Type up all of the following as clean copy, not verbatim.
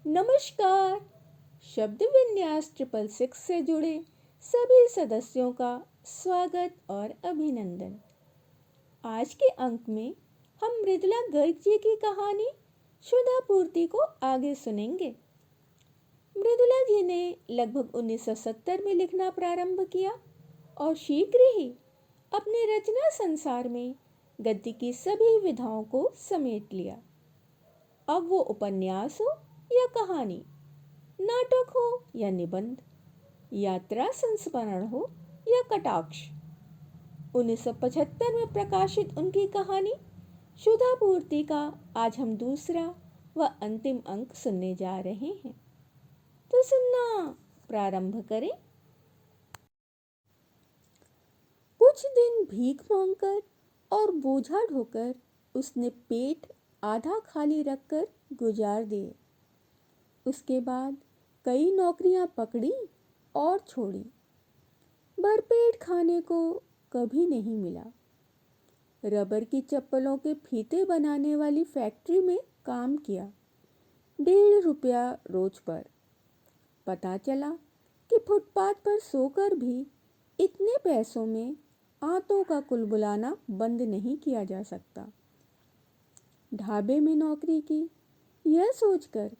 नमस्कार। शब्द विन्यास 666 से जुड़े सभी सदस्यों का स्वागत और अभिनंदन। आज के अंक में हम मृदुला गर्ग जी की कहानी क्षुधा पूर्ति को आगे सुनेंगे। मृदुला जी ने लगभग 1970 में लिखना प्रारंभ किया और शीघ्र ही अपने रचना संसार में गद्य की सभी विधाओं को समेट लिया। अब वो उपन्यास हो या कहानी, नाटक हो या निबंध, यात्रा संस्मरण हो या कटाक्ष, 1975 में प्रकाशित उनकी कहानी क्षुधा पूर्ति का आज हम दूसरा व अंतिम अंक सुनने जा रहे हैं। तो सुनना प्रारंभ करें। कुछ दिन भीख मांगकर और बोझा ढोकर उसने पेट आधा खाली रखकर गुजार दिए। उसके बाद कई नौकरियां पकड़ी और छोड़ी। भरपेट खाने को कभी नहीं मिला। रबर की चप्पलों के फीते बनाने वाली फैक्ट्री में काम किया, 1.5 रुपया रोज पर। पता चला कि फुटपाथ पर सोकर भी इतने पैसों में आंतों का कुलबुलाना बंद नहीं किया जा सकता। ढाबे में नौकरी की, यह सोचकर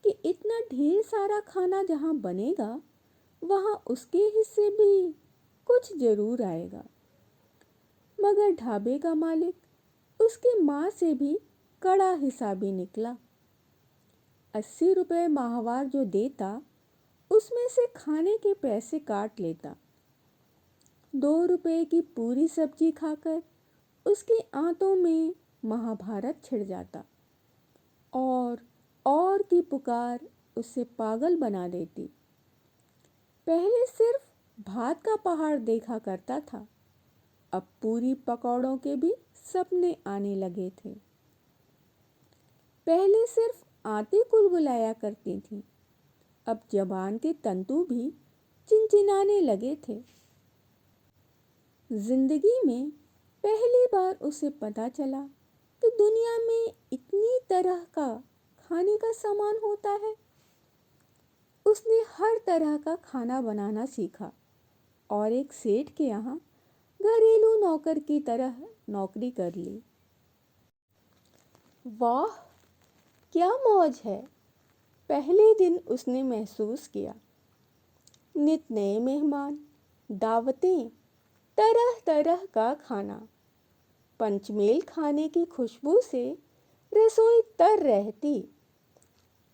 कि इतना ढेर सारा खाना जहां बनेगा वहां उसके हिस्से भी कुछ जरूर आएगा। मगर ढाबे का मालिक उसकी माँ से भी कड़ा हिसाबी निकला। 80 रुपये माहवार जो देता उसमें से खाने के पैसे काट लेता। 2 रुपये की पूरी सब्जी खाकर उसकी आंतों में महाभारत छिड़ जाता और की पुकार उसे पागल बना देती। पहले सिर्फ भात का पहाड़ देखा करता था, अब पूरी पकौड़ों के भी सपने आने लगे थे। पहले सिर्फ आंतें कुलबुलाया करती थी, अब जबान के तंतु भी चिनचिनाने लगे थे। जिंदगी में पहली बार उसे पता चला कि दुनिया में इतनी तरह का खाने का सामान होता है। उसने हर तरह का खाना बनाना सीखा और एक सेठ के यहाँ घरेलू नौकर की तरह नौकरी कर ली। वाह, क्या मौज है, पहले दिन उसने महसूस किया। नित नए मेहमान, दावतें, तरह तरह का खाना। पंचमेल खाने की खुशबू से रसोई तर रहती।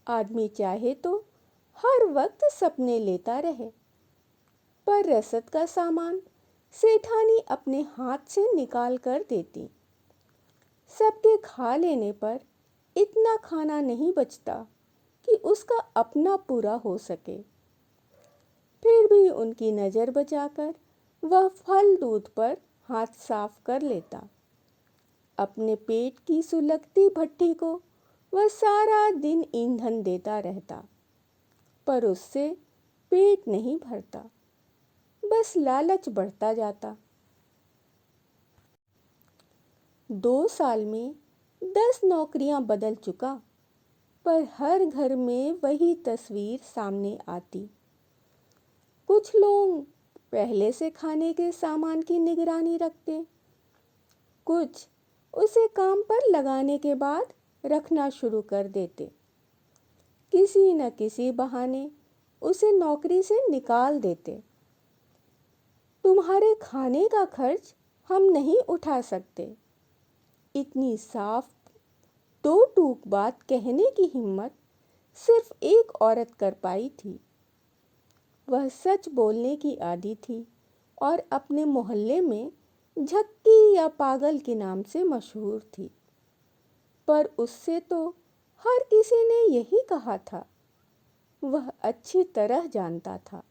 आदमी चाहे तो हर वक्त सपने लेता रहे, पर रसद का सामान सेठानी अपने हाथ से निकाल कर देती। सबके खा लेने पर इतना खाना नहीं बचता कि उसका अपना पूरा हो सके। फिर भी उनकी नज़र बचाकर वह फल दूध पर हाथ साफ कर लेता। अपने पेट की सुलगती भट्ठी को वह सारा दिन ईंधन देता रहता, पर उससे पेट नहीं भरता, बस लालच बढ़ता जाता। 2 साल में 10 नौकरियां बदल चुका, पर हर घर में वही तस्वीर सामने आती। कुछ लोग पहले से खाने के सामान की निगरानी रखते, कुछ उसे काम पर लगाने के बाद रखना शुरू कर देते। किसी न किसी बहाने उसे नौकरी से निकाल देते। तुम्हारे खाने का खर्च हम नहीं उठा सकते, इतनी साफ दो टूक बात कहने की हिम्मत सिर्फ एक औरत कर पाई थी। वह सच बोलने की आदी थी और अपने मोहल्ले में झक्की या पागल के नाम से मशहूर थी, पर उससे तो हर किसी ने यही कहा था। वह अच्छी तरह जानता था।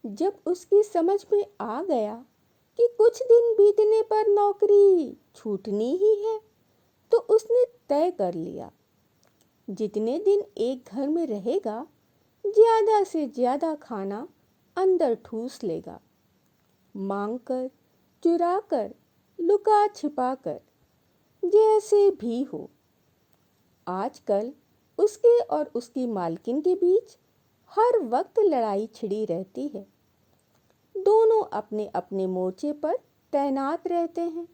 जब उसकी समझ में आ गया कि कुछ दिन बीतने पर नौकरी छूटनी ही है, तो उसने तय कर लिया, जितने दिन एक घर में रहेगा ज्यादा से ज्यादा खाना अंदर ठूस लेगा, मांगकर, चुराकर, लुका छिपा कर, जैसे भी हो। आजकल उसके और उसकी मालकिन के बीच हर वक्त लड़ाई छिड़ी रहती है। दोनों अपने अपने मोर्चे पर तैनात रहते हैं।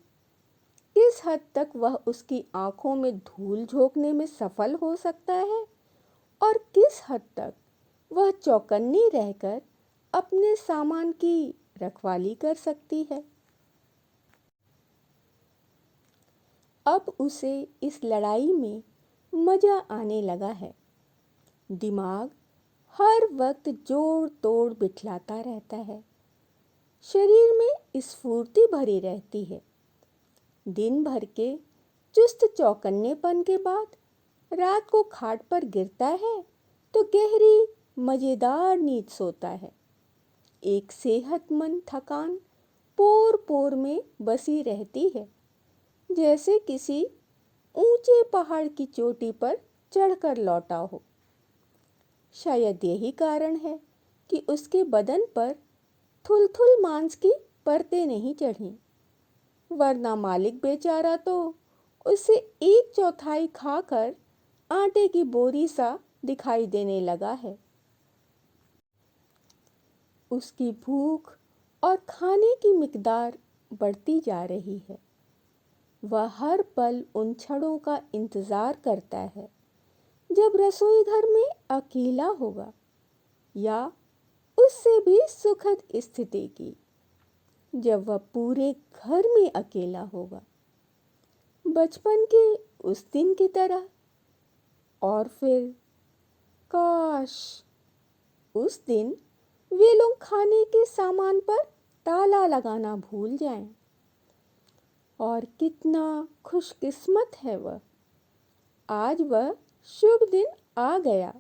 किस हद तक वह उसकी आंखों में धूल झोंकने में सफल हो सकता है और किस हद तक वह चौकन्नी रहकर अपने सामान की रखवाली कर सकती है। अब उसे इस लड़ाई में मजा आने लगा है। दिमाग हर वक्त जोड़ तोड़ बिठलाता रहता है। शरीर में स्फूर्ति भरी रहती है। दिन भर के चुस्त चौकन्नेपन के बाद रात को खाट पर गिरता है तो गहरी मजेदार नींद सोता है। एक सेहतमंद थकान पोर पोर में बसी रहती है, जैसे किसी ऊंचे पहाड़ की चोटी पर चढ़कर लौटा हो। शायद यही कारण है कि उसके बदन पर थुल-थुल मांस की परतें नहीं चढ़ीं, वरना मालिक बेचारा तो उसे 1/4 खाकर आटे की बोरी सा दिखाई देने लगा है। उसकी भूख और खाने की मिकदार बढ़ती जा रही है। वह हर पल उन क्षणों का इंतजार करता है जब रसोई घर में अकेला होगा, या उससे भी सुखद स्थिति की जब वह पूरे घर में अकेला होगा, बचपन के उस दिन की तरह। और फिर काश उस दिन वे लोग खाने के सामान पर ताला लगाना भूल जाएं। और कितना खुशकिस्मत है वह, आज वह शुभ दिन आ गया।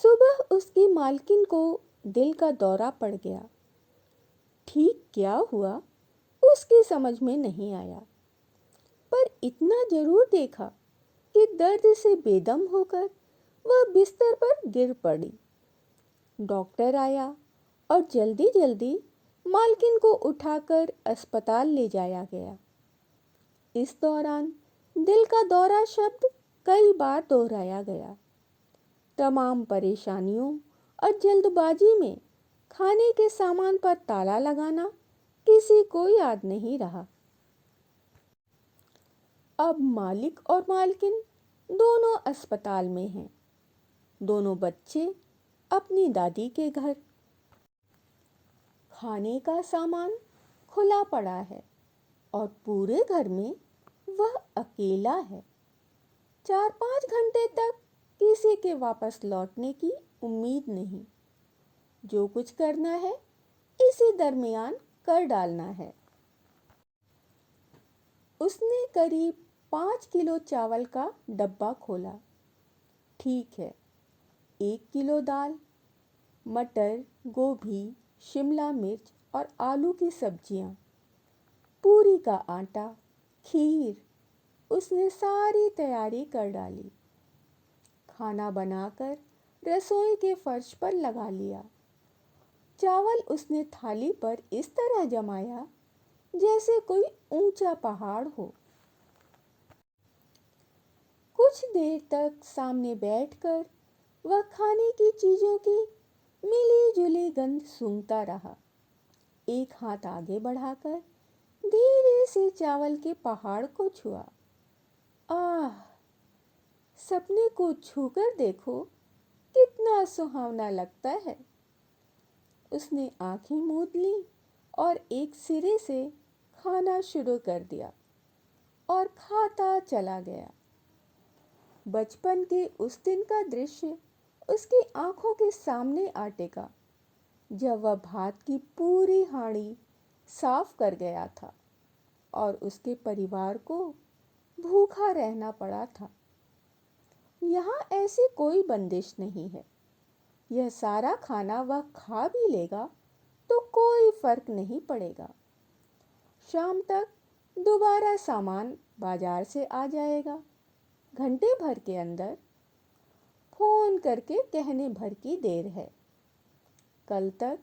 सुबह उसकी मालकिन को दिल का दौरा पड़ गया। ठीक क्या हुआ उसकी समझ में नहीं आया, पर इतना जरूर देखा कि दर्द से बेदम होकर वह बिस्तर पर गिर पड़ी। डॉक्टर आया और जल्दी जल्दी मालकिन को उठाकर अस्पताल ले जाया गया। इस दौरान दिल का दौरा शब्द कई बार दोहराया गया। तमाम परेशानियों और जल्दबाजी में खाने के सामान पर ताला लगाना किसी को याद नहीं रहा। अब मालिक और मालकिन दोनों अस्पताल में हैं। दोनों बच्चे अपनी दादी के घर। खाने का सामान खुला पड़ा है और पूरे घर में वह अकेला है। 4-5 घंटे तक किसी के वापस लौटने की उम्मीद नहीं। जो कुछ करना है इसी दरमियान कर डालना है। उसने करीब 5 किलो चावल का डब्बा खोला। ठीक है, 1 किलो दाल, मटर, गोभी, शिमला मिर्च और आलू की सब्जियां, पूरी का आटा, खीर, उसने सारी तैयारी कर डाली। खाना बनाकर रसोई के फर्श पर लगा लिया। चावल उसने थाली पर इस तरह जमाया जैसे कोई ऊंचा पहाड़ हो। कुछ देर तक सामने बैठकर वह खाने की चीजों की मिली जुली गंध सूंघता रहा। एक हाथ आगे बढ़ाकर धीरे से चावल के पहाड़ को छुआ। आह, सपने को छूकर देखो कितना सुहावना लगता है। उसने आंखें मूंद ली और एक सिरे से खाना शुरू कर दिया और खाता चला गया। बचपन के उस दिन का दृश्य उसकी आंखों के सामने आ टिका, जब वह भात की पूरी हांडी साफ कर गया था और उसके परिवार को भूखा रहना पड़ा था। यहाँ ऐसी कोई बंदिश नहीं है। यह सारा खाना वह खा भी लेगा तो कोई फर्क नहीं पड़ेगा। शाम तक दोबारा सामान बाजार से आ जाएगा। घंटे भर के अंदर फोन करके कहने भर की देर है। कल तक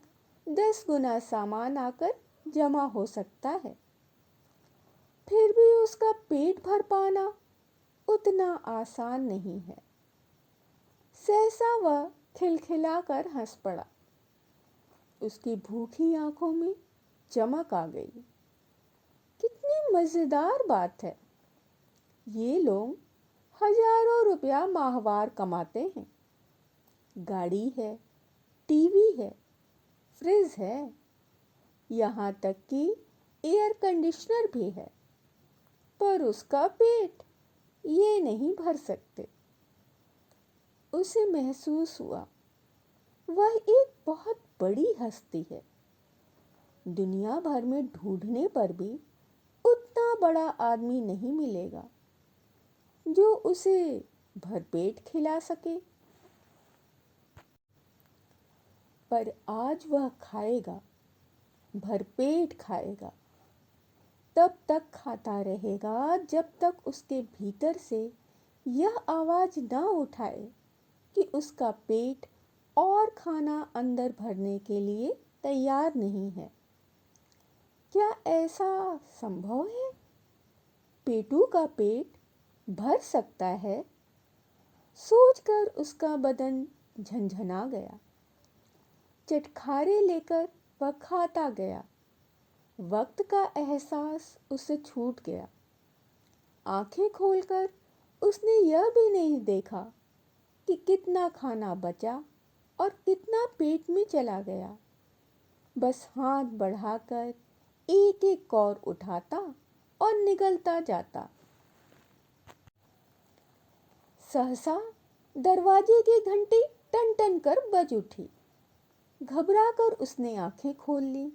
10 गुना सामान आकर जमा हो सकता है। फिर भी उसका पेट भर पाना उतना आसान नहीं है। सहसा वह खिलखिलाकर हंस पड़ा। उसकी भूखी आंखों में चमक आ गई। कितनी मज़ेदार बात है। ये लोग हजारों रुपया माहवार कमाते हैं। गाड़ी है, टीवी है, फ्रिज है, यहाँ तक कि एयर कंडीशनर भी है, पर उसका पेट ये नहीं भर सकते। उसे महसूस हुआ वह एक बहुत बड़ी हस्ती है। दुनिया भर में ढूंढने पर भी उतना बड़ा आदमी नहीं मिलेगा जो उसे भरपेट खिला सके। पर आज वह खाएगा, भरपेट खाएगा। तब तक खाता रहेगा जब तक उसके भीतर से यह आवाज़ ना उठाए कि उसका पेट और खाना अंदर भरने के लिए तैयार नहीं है। क्या ऐसा संभव है? पेटू का पेट भर सकता है? सोचकर उसका बदन झंझना गया। चटखारे लेकर वह खाता गया। वक्त का एहसास उसे छूट गया। आंखें खोलकर उसने यह भी नहीं देखा कि कितना खाना बचा और कितना पेट में चला गया। बस हाथ बढ़ाकर एक एक कौर उठाता और निगलता जाता। सहसा दरवाजे की घंटी टन टन कर बज उठी। घबराकर उसने आंखें खोल ली।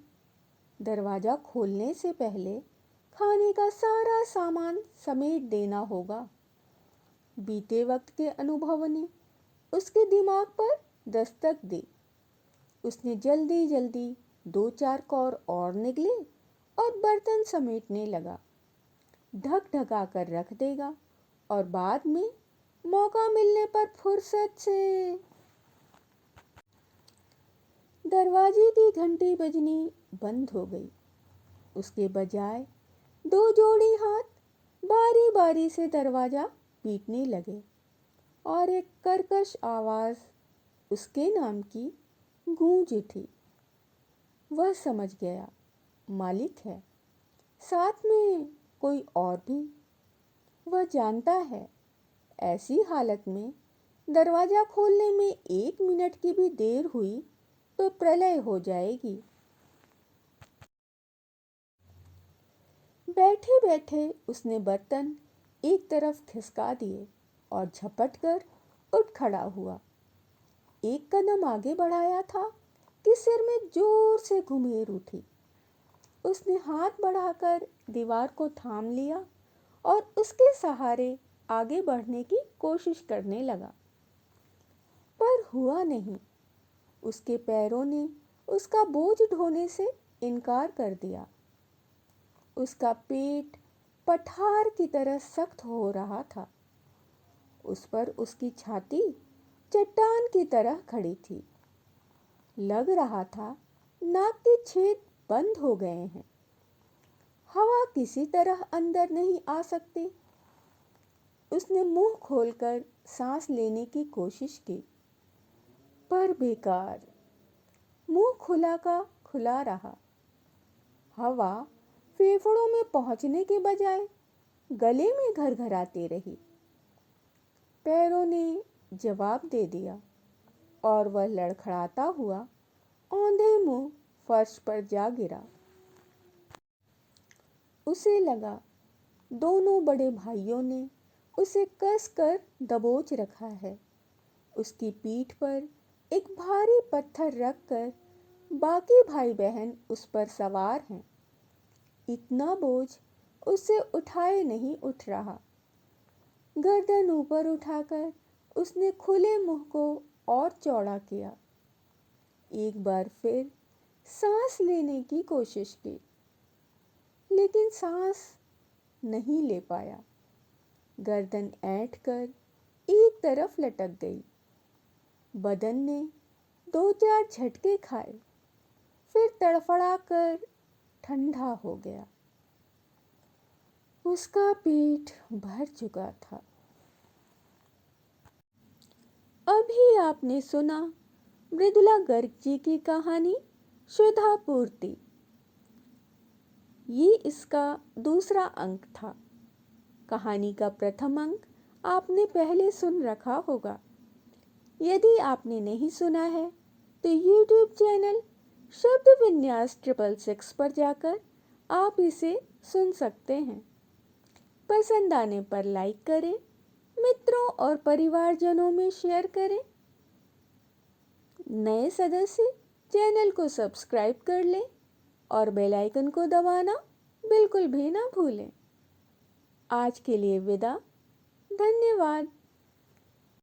दरवाजा खोलने से पहले खाने का सारा सामान समेट देना होगा। बीते वक्त के अनुभव ने उसके दिमाग पर दस्तक दी। उसने जल्दी जल्दी 2-4 कौर और निगले और बर्तन समेटने लगा। ढक ढका कर रख देगा और बाद में मौका मिलने पर फुर्सत से। दरवाजे की घंटी बजनी बंद हो गई। उसके बजाय 2 जोड़ी हाथ बारी बारी से दरवाजा पीटने लगे और एक कर्कश आवाज़ उसके नाम की गूंज उठी। वह समझ गया, मालिक है, साथ में कोई और भी। वह जानता है, ऐसी हालत में दरवाज़ा खोलने में 1 मिनट की भी देर हुई तो प्रलय हो जाएगी। बैठे बैठे उसने बर्तन एक तरफ खिसका दिए और झपट कर उठ खड़ा हुआ। एक कदम आगे बढ़ाया था कि सिर में जोर से घुमेर उठी। उसने हाथ बढ़ाकर दीवार को थाम लिया और उसके सहारे आगे बढ़ने की कोशिश करने लगा, पर हुआ नहीं। उसके पैरों ने उसका बोझ ढोने से इनकार कर दिया। उसका पेट पठार की तरह सख्त हो रहा था। उस पर उसकी छाती चट्टान की तरह खड़ी थी। लग रहा था नाक के छेद बंद हो गए हैं। हवा किसी तरह अंदर नहीं आ सकती। उसने मुंह खोलकर सांस लेने की कोशिश की, पर बेकार। मुंह खुला का खुला रहा। हवा फेफड़ों में पहुंचने के बजाय गले में घरघराती रही। पैरों ने जवाब दे दिया और वह लड़खड़ाता हुआ औंधे मुंह फर्श पर जा गिरा। उसे लगा दोनों बड़े भाइयों ने उसे कसकर दबोच रखा है। उसकी पीठ पर एक भारी पत्थर रखकर बाकी भाई बहन उस पर सवार हैं। इतना बोझ उससे उठाए नहीं उठ रहा। गर्दन ऊपर उठाकर उसने खुले मुंह को और चौड़ा किया। एक बार फिर सांस लेने की कोशिश की, लेकिन सांस नहीं ले पाया। गर्दन ऐंठकर एक तरफ लटक गई। बदन ने 2-4 झटके खाए, फिर तड़फड़ाकर ठंडा हो गया। उसका पेट भर चुका था। अभी आपने सुना मृदुला गर्ग जी की कहानी शुद्धा पूर्ति। ये इसका दूसरा अंक था। कहानी का प्रथम अंक आपने पहले सुन रखा होगा। यदि आपने नहीं सुना है तो YouTube चैनल शब्द विन्यास 666 पर जाकर आप इसे सुन सकते हैं। पसंद आने पर लाइक करें, मित्रों और परिवारजनों में शेयर करें। नए सदस्य चैनल को सब्सक्राइब कर लें और बेल आइकन को दबाना बिल्कुल भी ना भूलें। आज के लिए विदा। धन्यवाद।